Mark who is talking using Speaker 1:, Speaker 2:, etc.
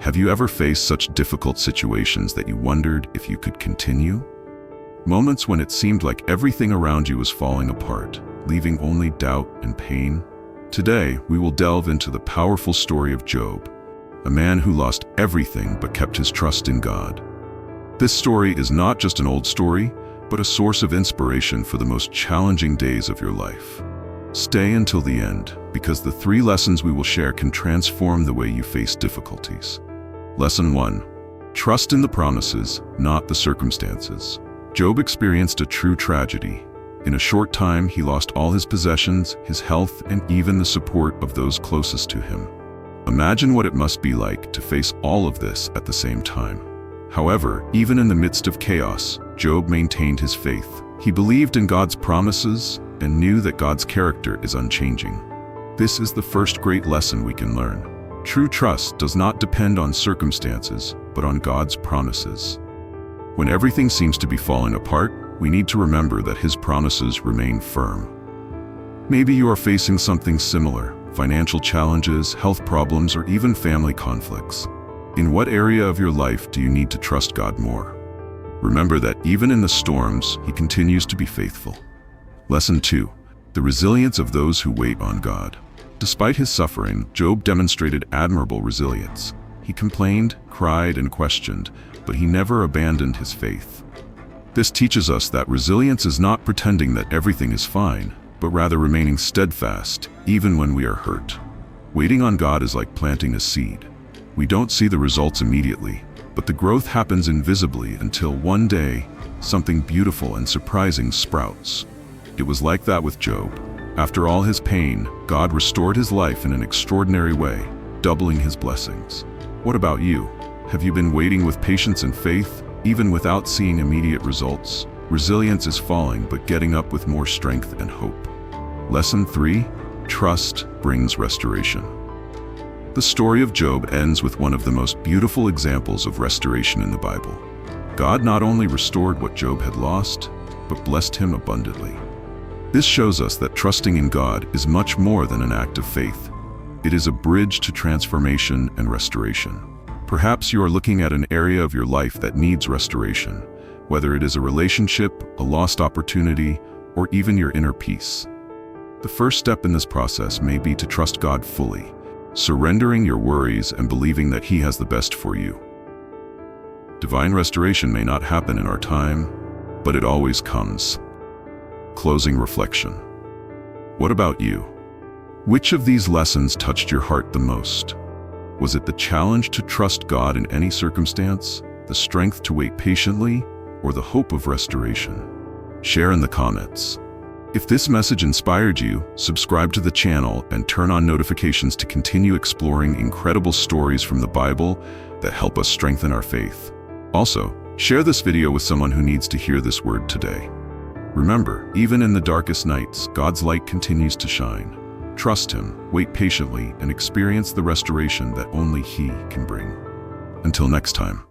Speaker 1: Have you ever faced such difficult situations that you wondered if you could continue? Moments when it seemed like everything around you was falling apart, leaving only doubt and pain? Today, we will delve into the powerful story of Job, a man who lost everything but kept his trust in God. This story is not just an old story, but a source of inspiration for the most challenging days of your life. Stay until the end, because the 3 lessons we will share can transform the way you face difficulties. Lesson 1. Trust in the promises, not the circumstances. Job experienced a true tragedy. In a short time, he lost all his possessions, his health, and even the support of those closest to him. Imagine what it must be like to face all of this at the same time. However, even in the midst of chaos, Job maintained his faith. He believed in God's promises and knew that God's character is unchanging. This is the first great lesson we can learn. True trust does not depend on circumstances, but on God's promises. When everything seems to be falling apart, we need to remember that His promises remain firm. Maybe you are facing something similar: financial challenges, health problems, or even family conflicts. In what area of your life do you need to trust God more? Remember that even in the storms, He continues to be faithful. Lesson 2. The resilience of those who wait on God. Despite his suffering, Job demonstrated admirable resilience. He complained, cried, and questioned, but he never abandoned his faith. This teaches us that resilience is not pretending that everything is fine, but rather remaining steadfast, even when we are hurt. Waiting on God is like planting a seed. We don't see the results immediately, but the growth happens invisibly until one day, something beautiful and surprising sprouts. It was like that with Job. After all his pain, God restored his life in an extraordinary way, doubling his blessings. What about you? Have you been waiting with patience and faith, even without seeing immediate results? Resilience is falling, but getting up with more strength and hope. Lesson 3. Trust brings restoration. The story of Job ends with one of the most beautiful examples of restoration in the Bible. God not only restored what Job had lost, but blessed him abundantly. This shows us that trusting in God is much more than an act of faith. It is a bridge to transformation and restoration. Perhaps you are looking at an area of your life that needs restoration, whether it is a relationship, a lost opportunity, or even your inner peace. The first step in this process may be to trust God fully, surrendering your worries and believing that He has the best for you. Divine restoration may not happen in our time, but it always comes. Closing reflection. What about you? Which of these lessons touched your heart the most? Was it the challenge to trust God in any circumstance, the strength to wait patiently, or the hope of restoration? Share in the comments. If this message inspired you, subscribe to the channel and turn on notifications to continue exploring incredible stories from the Bible that help us strengthen our faith. Also, share this video with someone who needs to hear this word today. Remember, even in the darkest nights, God's light continues to shine. Trust Him, wait patiently, and experience the restoration that only He can bring. Until next time.